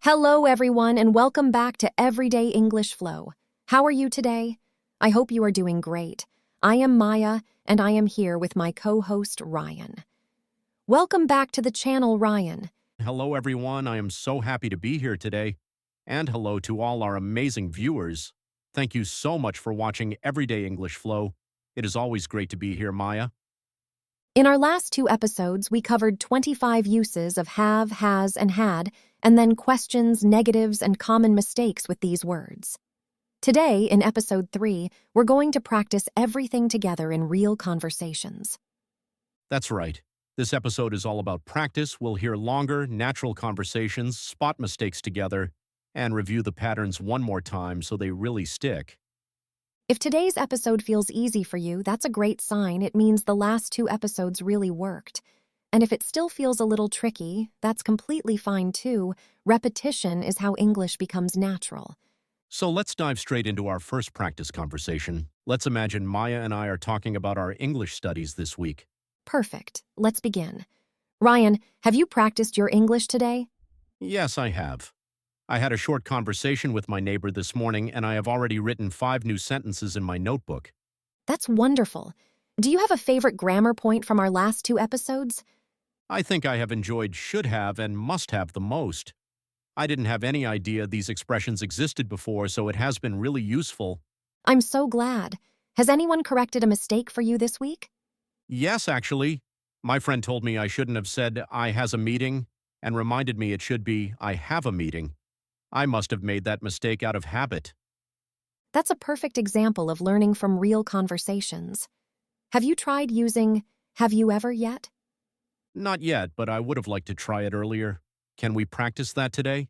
Hello, everyone, and welcome back to Everyday English Flow. How are you today? I hope you are doing great. I am Maya, and I am here with my co-host, Ryan. Welcome back to the channel, Ryan. Hello, everyone. I am so happy to be here today. And hello to all our amazing viewers. Thank you so much for watching Everyday English Flow. It is always great to be here, Maya. In our last two episodes, we covered 25 uses of have, has, and had, and then questions, negatives, and common mistakes with these words. Today, in episode 3, we're going to practice everything together in real conversations. That's right. This episode is all about practice. We'll hear longer, natural conversations, spot mistakes together, and review the patterns one more time so they really stick. If today's episode feels easy for you, that's a great sign. It means the last two episodes really worked. And if it still feels a little tricky, that's completely fine too. Repetition is how English becomes natural. So let's dive straight into our first practice conversation. Let's imagine Maya and I are talking about our English studies this week. Perfect. Let's begin. Ryan, have you practiced your English today? Yes, I have. I had a short conversation with my neighbor this morning, and I have already written 5 new sentences in my notebook. That's wonderful. Do you have a favorite grammar point from our last two episodes? I think I have enjoyed should have and must have the most. I didn't have any idea these expressions existed before, so it has been really useful. I'm so glad. Has anyone corrected a mistake for you this week? Yes, actually. My friend told me I shouldn't have said I has a meeting and reminded me it should be I have a meeting. I must have made that mistake out of habit. That's a perfect example of learning from real conversations. Have you tried using have you ever yet? Not yet, but I would have liked to try it earlier. Can we practice that today?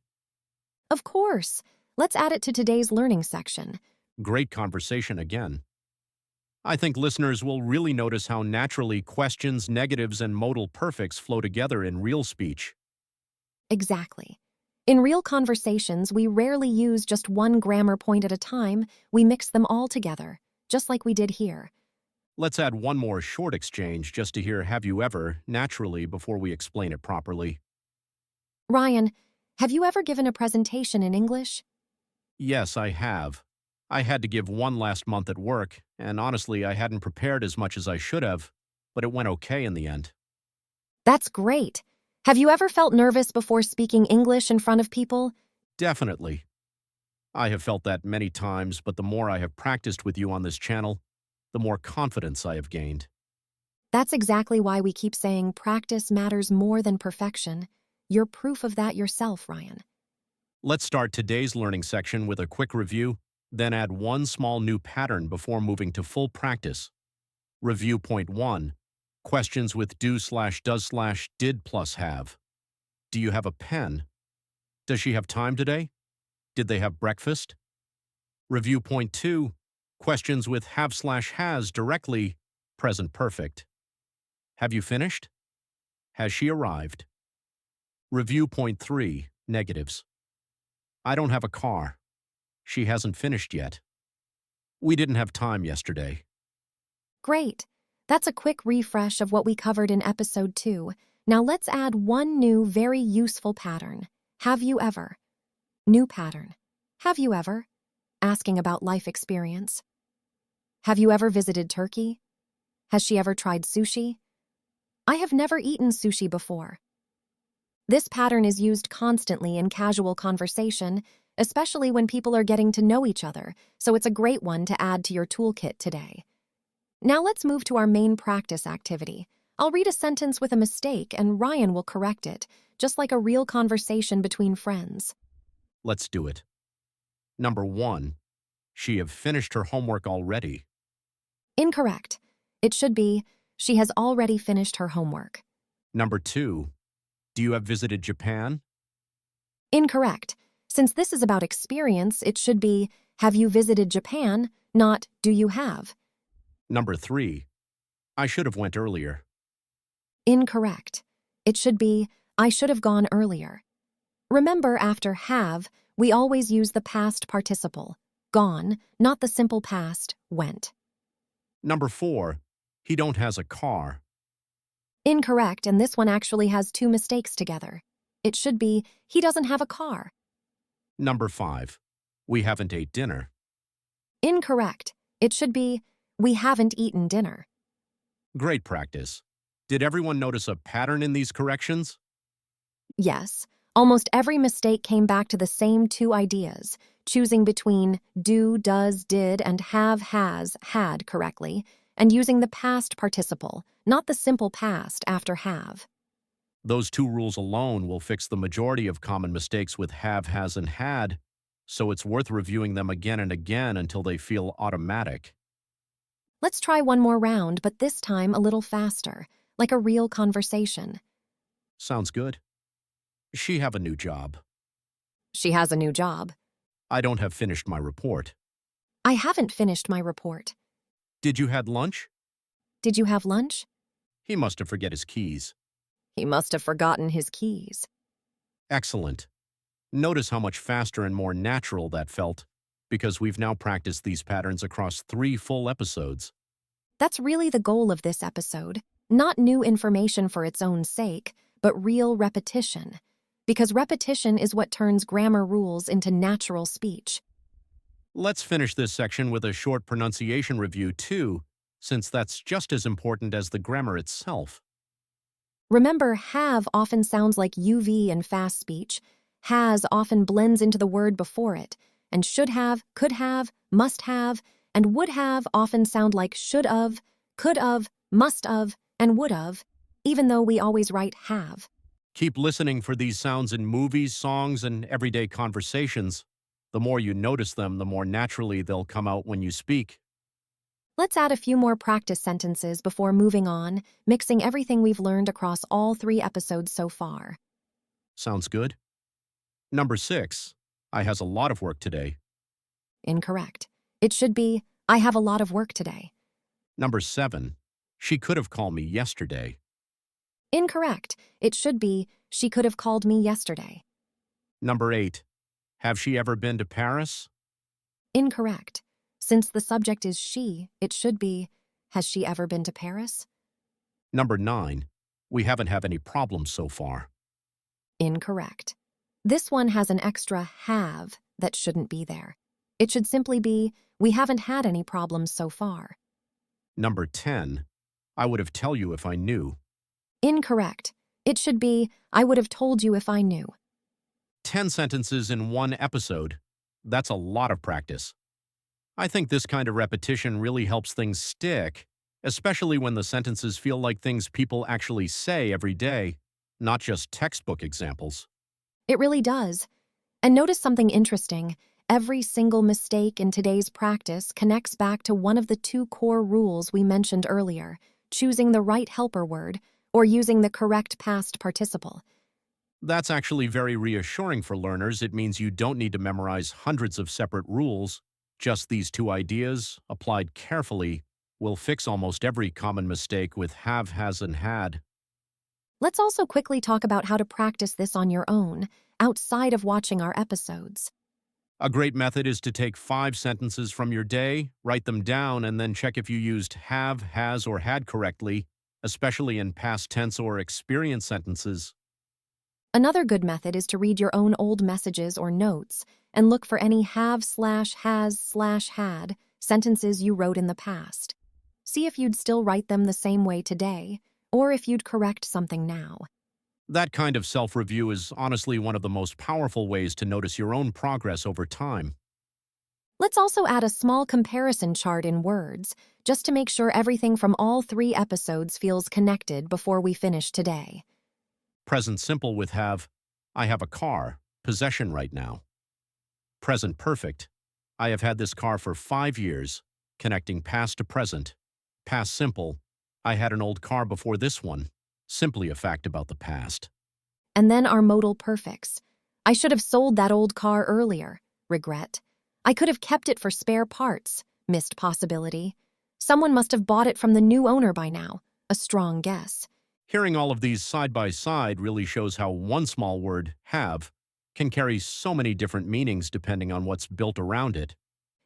Of course. Let's add it to today's learning section. Great conversation again. I think listeners will really notice how naturally questions, negatives, and modal perfects flow together in real speech. Exactly. In real conversations, we rarely use just one grammar point at a time. We mix them all together, just like we did here. Let's add one more short exchange just to hear have you ever naturally before we explain it properly. Ryan, have you ever given a presentation in English? Yes, I have. I had to give one last month at work, and honestly, I hadn't prepared as much as I should have, but it went okay in the end. That's great. Have you ever felt nervous before speaking English in front of people? Definitely. I have felt that many times, but the more I have practiced with you on this channel, the more confidence I have gained. That's exactly why we keep saying practice matters more than perfection. You're proof of that yourself, Ryan. Let's start today's learning section with a quick review, then add one small new pattern before moving to full practice. Review point 1. Questions with do/does/did plus have. Do you have a pen? Does she have time today? Did they have breakfast? Review point 2. Questions with have/has directly present perfect. Have you finished? Has she arrived? Review point 3. Negatives. I don't have a car. She hasn't finished yet. We didn't have time yesterday. Great. That's a quick refresh of what we covered in episode 2. Now let's add one new, very useful pattern. Have you ever? New pattern. Have you ever? Asking about life experience. Have you ever visited Turkey? Has she ever tried sushi? I have never eaten sushi before. This pattern is used constantly in casual conversation, especially when people are getting to know each other, so it's a great one to add to your toolkit today. Now let's move to our main practice activity. I'll read a sentence with a mistake and Ryan will correct it, just like a real conversation between friends. Let's do it. Number 1. She have finished her homework already. Incorrect. It should be, she has already finished her homework. Number 2. Do you have visited Japan? Incorrect. Since this is about experience, it should be, have you visited Japan, not do you have. Number 3. I should have went earlier. Incorrect. It should be, I should have gone earlier. Remember, after have, we always use the past participle, gone, not the simple past, went. Number 4, he don't has a car. Incorrect, and this one actually has two mistakes together. It should be, he doesn't have a car. Number 5, we haven't ate dinner. Incorrect. It should be, we haven't eaten dinner. Great practice. Did everyone notice a pattern in these corrections? Yes, almost every mistake came back to the same two ideas, choosing between do, does, did, and have, has, had correctly, and using the past participle, not the simple past after have. Those two rules alone will fix the majority of common mistakes with have, has, and had, so it's worth reviewing them again and again until they feel automatic. Let's try one more round, but this time a little faster, like a real conversation. Sounds good. She have a new job. She has a new job. I don't have finished my report. I haven't finished my report. Did you had lunch? Did you have lunch? He must have forget his keys. He must have forgotten his keys. Excellent. Notice how much faster and more natural that felt, because we've now practiced these patterns across 3 full episodes. That's really the goal of this episode. Not new information for its own sake, but real repetition. Because repetition is what turns grammar rules into natural speech. Let's finish this section with a short pronunciation review too, since that's just as important as the grammar itself. Remember, have often sounds like UV in fast speech. Has often blends into the word before it, and should have, could have, must have, and would have often sound like should of, could of, must of, and would of, even though we always write have. Keep listening for these sounds in movies, songs, and everyday conversations. The more you notice them, the more naturally they'll come out when you speak. Let's add a few more practice sentences before moving on, mixing everything we've learned across all 3 episodes so far. Sounds good? Number 6, I has a lot of work today. Incorrect. It should be, I have a lot of work today. Number 7, she could have called me yesterday. Incorrect. It should be, she could have called me yesterday. Number 8, have she ever been to Paris? Incorrect. Since the subject is she, it should be, has she ever been to Paris? Number 9, we haven't had any problems so far. Incorrect. This one has an extra have that shouldn't be there. It should simply be, we haven't had any problems so far. Number 10, I would have tell you if I knew. Incorrect. It should be, I would have told you if I knew. 10 sentences in one episode. That's a lot of practice. I think this kind of repetition really helps things stick, especially when the sentences feel like things people actually say every day, not just textbook examples. It really does. And notice something interesting. Every single mistake in today's practice connects back to one of the 2 core rules we mentioned earlier, choosing the right helper word or using the correct past participle. That's actually very reassuring for learners. It means you don't need to memorize hundreds of separate rules. Just these 2 ideas, applied carefully, will fix almost every common mistake with have, has, and had. Let's also quickly talk about how to practice this on your own, outside of watching our episodes. A great method is to take 5 sentences from your day, write them down, and then check if you used have, has, or had correctly, especially in past tense or experience sentences. Another good method is to read your own old messages or notes and look for any have/has/had sentences you wrote in the past. See if you'd still write them the same way today, or if you'd correct something now. That kind of self-review is honestly one of the most powerful ways to notice your own progress over time. Let's also add a small comparison chart in words, just to make sure everything from all 3 episodes feels connected before we finish today. Present simple with have, I have a car, possession right now. Present perfect, I have had this car for 5 years, connecting past to present. Past simple, I had an old car before this one, simply a fact about the past. And then our modal perfects. I should have sold that old car earlier. Regret. I could have kept it for spare parts. Missed possibility. Someone must have bought it from the new owner by now. A strong guess. Hearing all of these side by side really shows how one small word, have, can carry so many different meanings depending on what's built around it.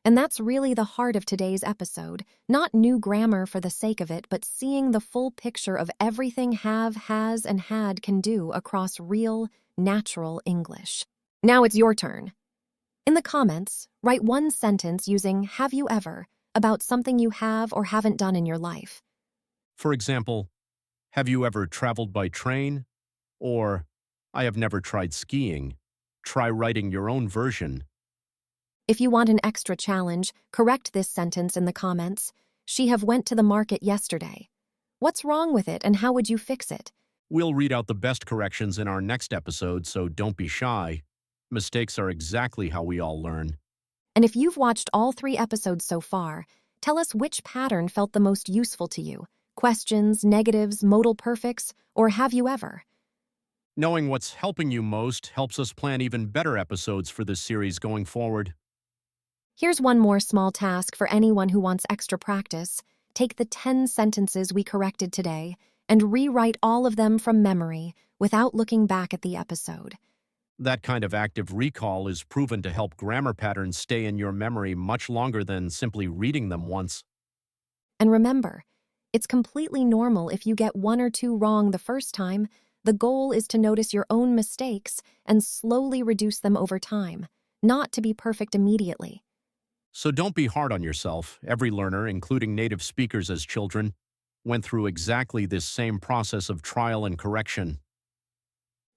And that's really the heart of today's episode. Not new grammar for the sake of it, but seeing the full picture of everything have, has, and had can do across real, natural English. Now it's your turn. In the comments, write one sentence using have you ever about something you have or haven't done in your life. For example, have you ever traveled by train? Or, I have never tried skiing. Try writing your own version. If you want an extra challenge, correct this sentence in the comments. She have went to the market yesterday. What's wrong with it and how would you fix it? We'll read out the best corrections in our next episode, so don't be shy. Mistakes are exactly how we all learn. And if you've watched all 3 episodes so far, tell us which pattern felt the most useful to you. Questions, negatives, modal perfects, or have you ever? Knowing what's helping you most helps us plan even better episodes for this series going forward. Here's one more small task for anyone who wants extra practice. Take the 10 sentences we corrected today and rewrite all of them from memory without looking back at the episode. That kind of active recall is proven to help grammar patterns stay in your memory much longer than simply reading them once. And remember, it's completely normal if you get 1 or 2 wrong the first time. The goal is to notice your own mistakes and slowly reduce them over time, not to be perfect immediately. So don't be hard on yourself. Every learner, including native speakers as children, went through exactly this same process of trial and correction.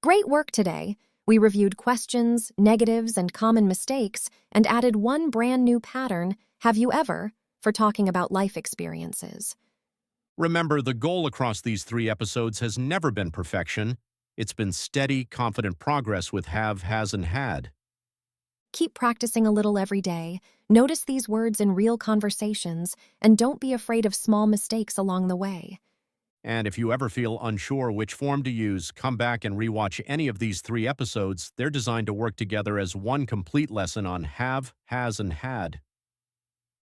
Great work today. We reviewed questions, negatives, and common mistakes, and added one brand new pattern, have you ever, for talking about life experiences. Remember, the goal across these 3 episodes has never been perfection. It's been steady, confident progress with have, has, and had. Keep practicing a little every day. Notice these words in real conversations, and don't be afraid of small mistakes along the way. And if you ever feel unsure which form to use, come back and rewatch any of these 3 episodes. They're designed to work together as one complete lesson on have, has, and had.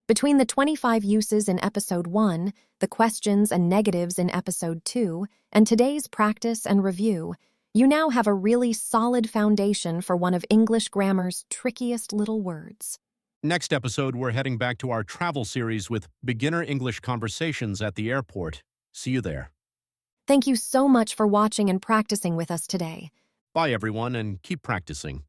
Between the 25 uses in Episode 1, the questions and negatives in Episode 2, and today's practice and review, you now have a really solid foundation for one of English grammar's trickiest little words. Next episode, we're heading back to our travel series with beginner English conversations at the airport. See you there. Thank you so much for watching and practicing with us today. Bye, everyone, and keep practicing.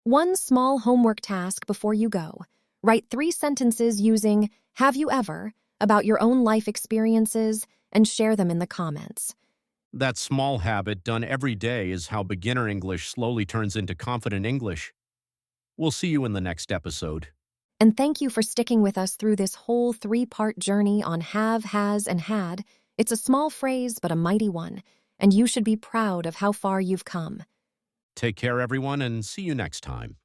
One small homework task before you go. Write 3 sentences using have you ever about your own life experiences and share them in the comments. That small habit done every day is how beginner English slowly turns into confident English. We'll see you in the next episode. And thank you for sticking with us through this whole 3-part journey on have, has, and had. It's a small phrase, but a mighty one, and you should be proud of how far you've come. Take care, everyone, and see you next time.